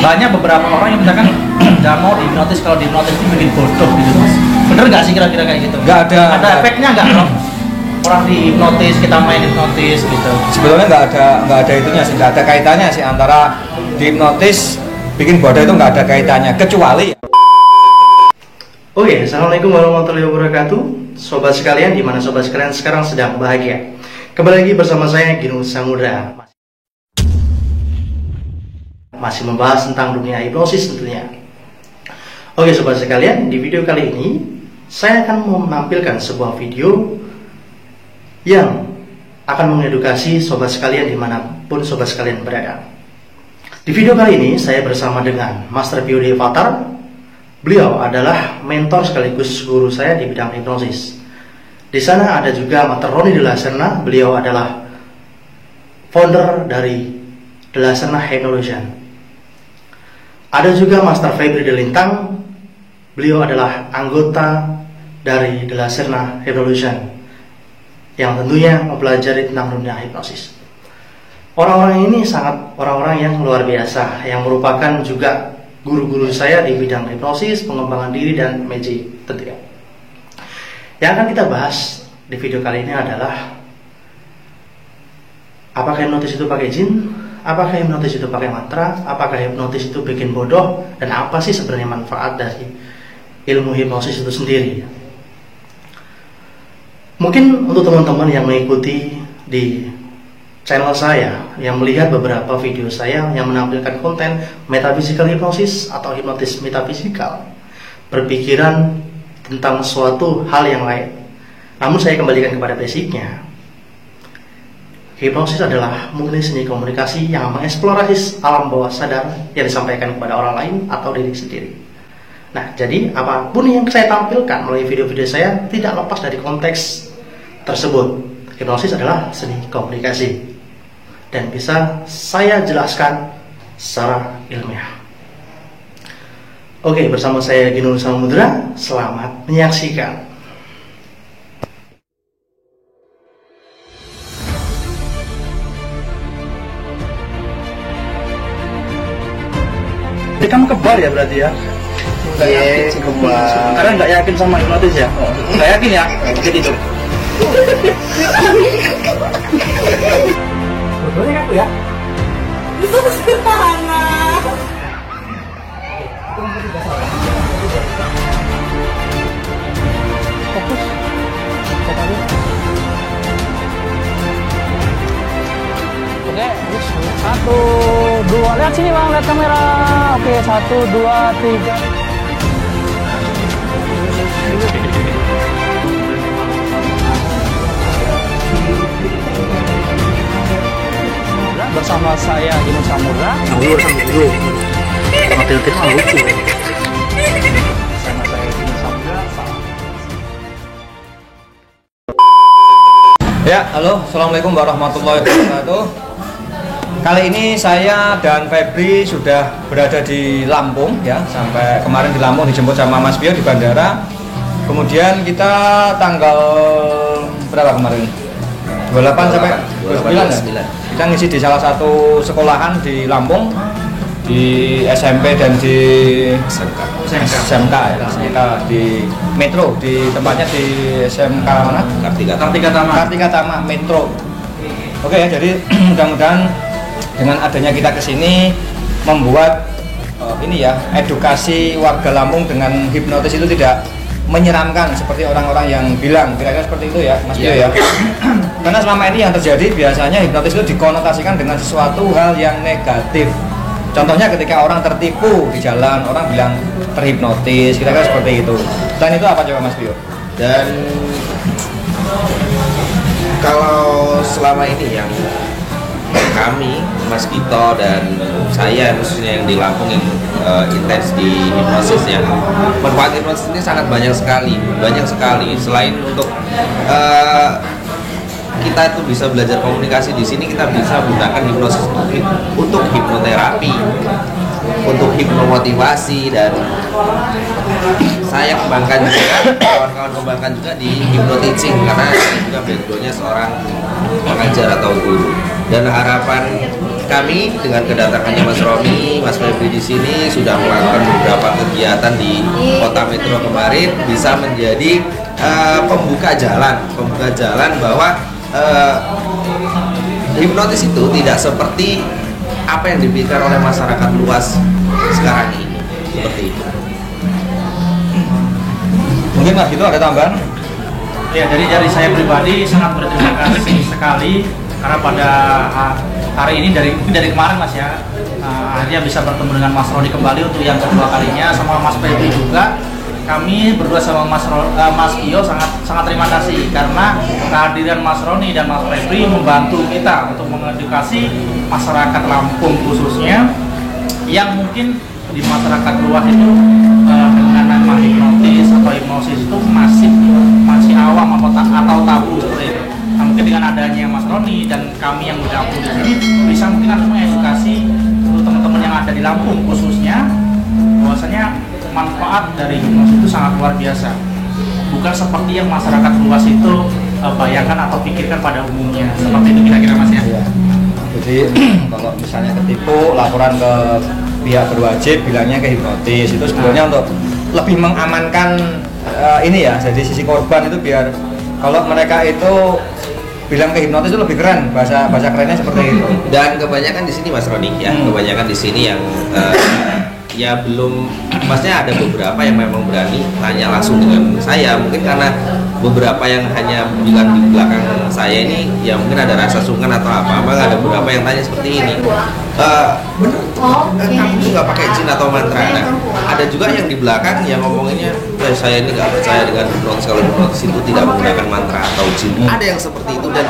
banyak beberapa orang yang misalkan nggak mau dihipnotis, kalau dihipnotis itu bikin bodoh gitu mas. Bener nggak sih kira-kira kayak gitu? Nggak ada. Ada efeknya nggak loh? Orang dihipnotis, kita main hipnotis gitu. Sebetulnya nggak ada itunya sih, nggak ada kaitannya sih antara dihipnotis bikin bodoh, itu nggak ada kaitannya, kecuali. Oke, assalamualaikum warahmatullahi wabarakatuh, sobat sekalian, di mana sobat sekalian sekarang sedang bahagia. Kembali lagi bersama saya Ginul Samudra. Masih membahas tentang dunia hipnosis tentunya. Oke sobat sekalian, di video kali ini saya akan menampilkan sebuah video yang akan mengedukasi sobat sekalian dimanapun sobat sekalian berada. Di video kali ini saya bersama dengan Master Biode Avatar. Beliau adalah mentor sekaligus guru saya di bidang hipnosis. Di sana ada juga Master Roni De La Serna. Beliau adalah founder dari De La Serna Hypnologian. Ada juga Master Febri De Lintang. Beliau adalah anggota dari De La Serna Hypnologian yang tentunya mempelajari tentang dunia hipnosis. Orang-orang ini sangat orang-orang yang luar biasa, yang merupakan juga guru-guru saya di bidang hipnosis, pengembangan diri, dan magic tentunya. Yang akan kita bahas di video kali ini adalah apakah hipnotis itu pakai jin, apakah hipnotis itu pakai mantra, apakah hipnotis itu bikin bodoh, dan apa sih sebenarnya manfaat dari ilmu hipnosis itu sendiri. Mungkin untuk teman-teman yang mengikuti di channel saya, yang melihat beberapa video saya yang menampilkan konten metaphysical hypnosis atau hipnotis metafisikal, berpikiran tentang suatu hal yang lain. Namun saya kembalikan kepada basicnya. Hipnosis adalah murni seni komunikasi yang mengeksplorasi alam bawah sadar yang disampaikan kepada orang lain atau diri sendiri. Nah, jadi apapun yang saya tampilkan melalui video-video saya tidak lepas dari konteks tersebut. Hipnosis adalah seni komunikasi dan bisa saya jelaskan secara ilmiah. Oke, bersama saya Ginul Samudra, selamat menyaksikan. Jadi kamu kebar ya berarti ya? Nggak yakin sih kebar. Karena nggak yakin sama hipnotis ya? Nggak yakin ya? Oke, tidur. Betulnya aku ya? Itu sederhana. Fokus. Oke, 1, 2, lihat sini bang, lihat kamera. Oke, 1, 2, 3. Bersama saya Ginul Samudra. Sambil matil-matil mah lucu. Bersama saya Ginul Samudra. Ya, halo, assalamualaikum warahmatullahi wabarakatuh. Kali ini saya dan Febri sudah berada di Lampung ya, sampai kemarin di Lampung dijemput sama Mas Bio di bandara. Kemudian kita tanggal berapa kemarin? 28 sampai 29 ya? Kita ngisi di salah satu sekolahan di Lampung, di SMP dan di SMK ya, SMK di Metro, di tempatnya di SMK mana? Kartika Tama Metro. Oke ya, jadi mudah-mudahan dengan adanya kita kesini membuat ini ya, edukasi warga Lampung dengan hipnotis itu tidak menyeramkan seperti orang-orang yang bilang, kira-kira seperti itu ya Mas Bio ya. Karena selama ini yang terjadi biasanya hipnotis itu dikonotasikan dengan sesuatu hal yang negatif. Contohnya ketika orang tertipu di jalan, orang bilang terhipnotis, kira-kira seperti itu. Dan itu apa coba Mas Bio? Dan kalau selama ini yang kami, Mas Kito dan saya khususnya yang di Lampung yang intens di hipnosisnya, manfaat hipnosis ini sangat banyak sekali. Selain untuk kita itu bisa belajar komunikasi, di sini kita bisa menggunakan hipnosis untuk hipnoterapi, untuk hipnomotivasi, dan saya kembangkan juga, kawan-kawan kembangkan juga di hypnoteaching karena saya juga backgroundnya seorang pengajar atau guru. Dan harapan kami dengan kedatangannya Mas Romi, Mas Febri di sini sudah melakukan beberapa kegiatan di Kota Metro kemarin bisa menjadi pembuka jalan bahwa hipnotis itu tidak seperti apa yang dipikirkan oleh masyarakat luas sekarang ini, seperti itu. Mungkin Mas itu ada tambahan? Ya, jadi dari saya pribadi sangat berterima kasih sekali karena pada hari ini dari kemarin Mas ya, akhirnya bisa bertemu dengan Mas Roni kembali untuk yang kedua kalinya, sama Mas Febri juga. Kami berdua sama Mas Pio sangat terima kasih karena kehadiran Mas Roni dan Mas Febri membantu kita untuk mengedukasi masyarakat Lampung khususnya yang mungkin di masyarakat luas itu dengan nama hipnotis atau hipnosis itu masih awam atau tabu seperti itu. Nah, mungkin dengan adanya Mas Roni dan kami yang bergabung di sini bisa mungkin harus mengedukasi untuk teman-teman yang ada di Lampung khususnya bahwasanya manfaat dari hipnosis itu sangat luar biasa, bukan seperti yang masyarakat luas itu bayangkan atau pikirkan pada umumnya. Seperti itu kira-kira Mas ya. Iya. Jadi kalau misalnya ketipu, laporan ke pihak berwajib bilangnya ke hipnotis, itu sebenarnya untuk lebih mengamankan ini ya, jadi sisi korban itu biar kalau mereka itu bilang ke hipnotis itu lebih keren, bahasa kerennya seperti itu. Dan kebanyakan di sini Mas Roni ya, kebanyakan di sini yang ya belum, maksudnya ada beberapa yang memang berani tanya langsung dengan saya, mungkin karena beberapa yang hanya bilang di belakang saya ini ya mungkin ada rasa sungkan atau apa, memang ada beberapa yang tanya seperti ini, bener kamu tuh nggak pakai jin atau mantra. Nah, ada juga yang di belakang yang ngomonginnya saya ini nggak percaya dengan hipnotis, kalau hipnotis itu tidak menggunakan mantra atau jin. Ada yang seperti itu dan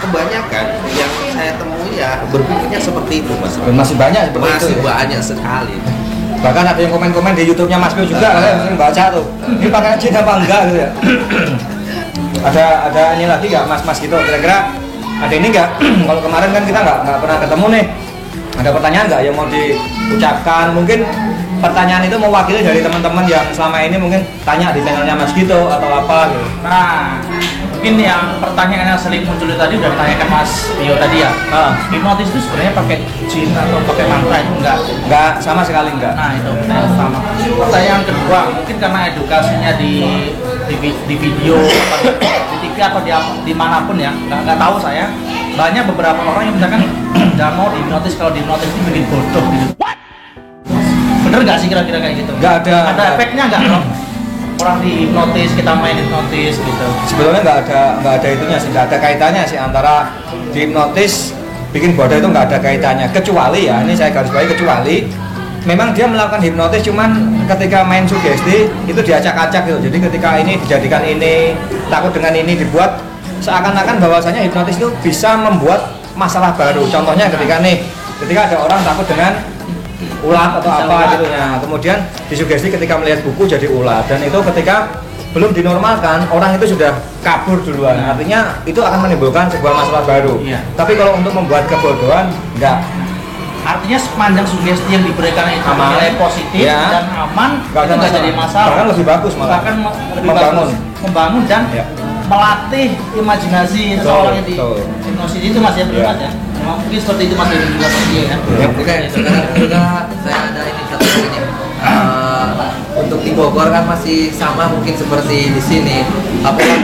kebanyakan yang saya temui ya berpikirnya seperti itu Mas. Dan masih banyak seperti Masih itu. banyak sekali. Bahkan ada yang komen-komen di YouTube-nya Mas Pio juga, saya sering baca tuh. Ini pakai jin apa enggak gitu ya. ada ini lagi nggak Mas gitu, kira-kira ada ini nggak? Kalau kemarin kan kita nggak pernah ketemu nih, ada pertanyaan nggak yang mau diucapkan? Mungkin pertanyaan itu mewakili dari teman-teman yang selama ini mungkin tanya di channelnya Mas gitu atau apa gitu. Nah, mungkin yang pertanyaan yang sering muncul tadi udah ditanyakan Mas Pio tadi ya. Hipnotis itu sebenarnya pakai jin atau pakai mantra itu enggak, sama sekali enggak. Nah, itu pertanyaan pertama. Pertanyaan kedua, mungkin karena edukasinya di video di TV atau dimanapun ya, nggak tahu saya. Banyak beberapa orang yang misalkan nggak mau dihipnotis, kalau dihipnotis itu bikin bodoh gitu. Bener nggak sih kira-kira kayak gitu? Nggak ada. Ada efeknya nggak loh? Orang dihipnotis, kita main hipnotis gitu. Sebetulnya nggak ada itunya sih, nggak ada kaitannya sih antara dihipnotis bikin bodoh, itu nggak ada kaitannya. Kecuali ya, ini saya garis bawahi, kecuali memang dia melakukan hipnotis cuman ketika main sugesti itu diacak-acak gitu. Jadi ketika ini dijadikan ini, takut dengan ini dibuat seakan-akan bahwasanya hipnotis itu bisa membuat masalah baru. Contohnya ketika ada orang takut dengan ulat atau apa gitu ya, kemudian disugesti ketika melihat buku jadi ulat, dan itu ketika belum dinormalkan orang itu sudah kabur duluan, artinya itu akan menimbulkan sebuah masalah baru. Tapi kalau untuk membuat kebodohan enggak. Artinya sepanjang sugesti yang diberikan itu nilai positif dan aman, itu nggak jadi masalah. Bahkan lebih bagus malah. Bahkan lebih membangun dan melatih imajinasi seseorang yang di hipnosis itu Mas ya, benar ya. Mungkin seperti itu Mas juga seperti ya. Oke, sekarang juga saya ada ini satu ini. Untuk di Bogor kan masih sama mungkin seperti di sini. Apakah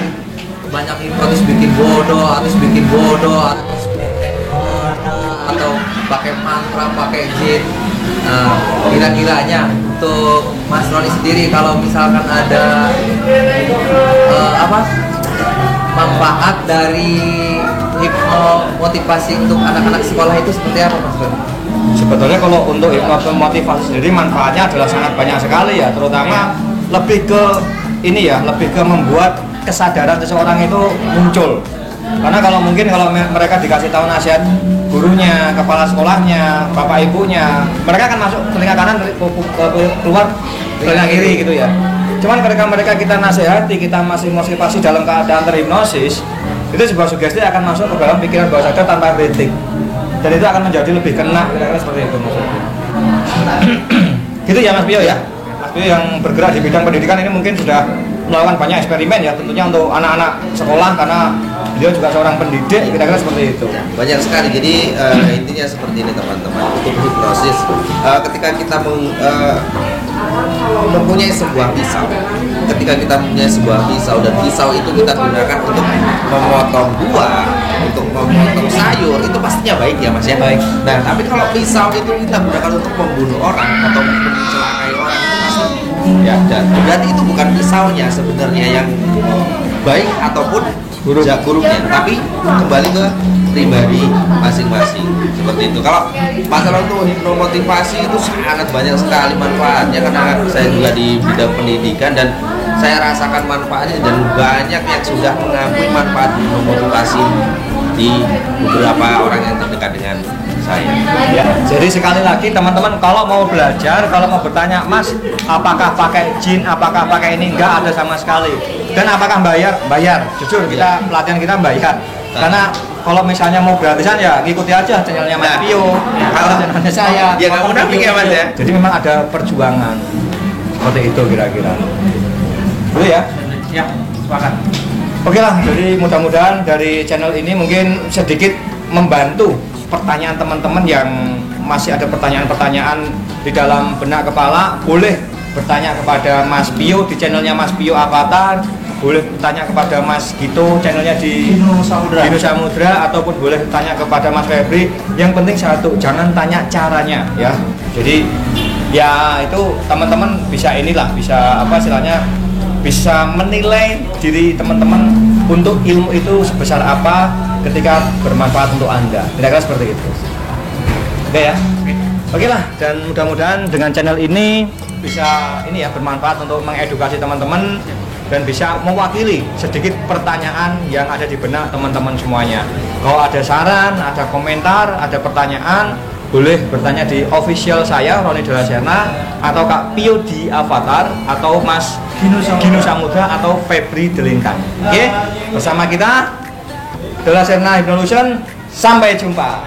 banyak hipnotis bikin bodoh, atau pakai mantra, pakai jin. Kira-kiranya untuk Mas Roni sendiri, kalau misalkan ada manfaat dari hipnomotivasi untuk anak-anak sekolah itu seperti apa Mas Roni? Sebetulnya kalau untuk hipnomotivasi sendiri manfaatnya adalah sangat banyak sekali ya, terutama lebih ke ini ya, lebih ke membuat kesadaran seseorang itu muncul. Karena kalau mereka dikasih tahu nasihat gurunya, kepala sekolahnya, bapak ibunya, mereka akan masuk telinga kanan, keluar telinga kiri gitu ya. Cuman ketika kita nasihati, kita masih motivasi dalam keadaan terhipnosis, itu sebuah sugesti akan masuk ke dalam pikiran bawah sadar tanpa kritik, dan itu akan menjadi lebih kena, kira-kira seperti itu maksudnya. Gitu ya Mas Pio ya. Mas Pio yang bergerak di bidang pendidikan ini mungkin sudah melakukan banyak eksperimen ya, tentunya untuk anak-anak sekolah karena beliau juga seorang pendidik, kira-kira seperti itu. Banyak sekali. Jadi intinya seperti ini teman-teman. Untuk hipnosis, ketika kita mempunyai sebuah pisau, ketika kita mempunyai sebuah pisau dan pisau itu kita gunakan untuk memotong buah, untuk memotong sayur, itu pastinya baik ya Mas ya. Baik. Nah, tapi kalau pisau itu kita gunakan untuk membunuh orang atau mencelakai orang, itu pasti ya, dan berarti itu bukan pisaunya sebenarnya yang baik ataupun buruknya, tapi kembali ke pribadi masing-masing seperti itu. Kalau masalah untuk hipnomotivasi itu sangat banyak sekali manfaatnya, karena saya juga di bidang pendidikan dan saya rasakan manfaatnya, dan banyak yang sudah mengambil manfaat hipnomotivasi di beberapa orang yang terdekat dengan saya. Ya, jadi sekali lagi teman-teman, kalau mau belajar, kalau mau bertanya, Mas, apakah pakai jin, apakah pakai ini, enggak ada sama sekali. Dan apakah bayar? Bayar. Jujur, kita pelatihan kita bayar. Karena kalau misalnya mau gratisan ya ngikuti aja channelnya Mas Pio, kalau channelnya saya. Ya nggak munafik ya Mas ya. Jadi memang ada perjuangan seperti itu kira-kira. Boleh ya? Ya, sepakat. Oke lah, jadi mudah-mudahan dari channel ini mungkin sedikit membantu pertanyaan teman-teman yang masih ada pertanyaan-pertanyaan di dalam benak kepala. Boleh bertanya kepada Mas Pio di channelnya Mas Pio Avatar, boleh tanya kepada Mas Gito channelnya di Dino Samudra, ataupun boleh tanya kepada Mas Febri. Yang penting satu, jangan tanya caranya ya. Jadi ya itu teman-teman bisa inilah, bisa apa istilahnya, bisa menilai diri teman-teman untuk ilmu itu sebesar apa ketika bermanfaat untuk Anda. Kira-kira seperti itu. Oke ya. Oke lah, dan mudah-mudahan dengan channel ini bisa ini ya, bermanfaat untuk mengedukasi teman-teman dan bisa mewakili sedikit pertanyaan yang ada di benak teman-teman semuanya. Kalau ada saran, ada komentar, ada pertanyaan, boleh bertanya di official saya Roni Della Serna, atau Kak Pio di Avatar, atau Mas Dino Samudra, atau Febri Delintang. Oke, bersama kita Della Serna Hypnolution. Sampai jumpa.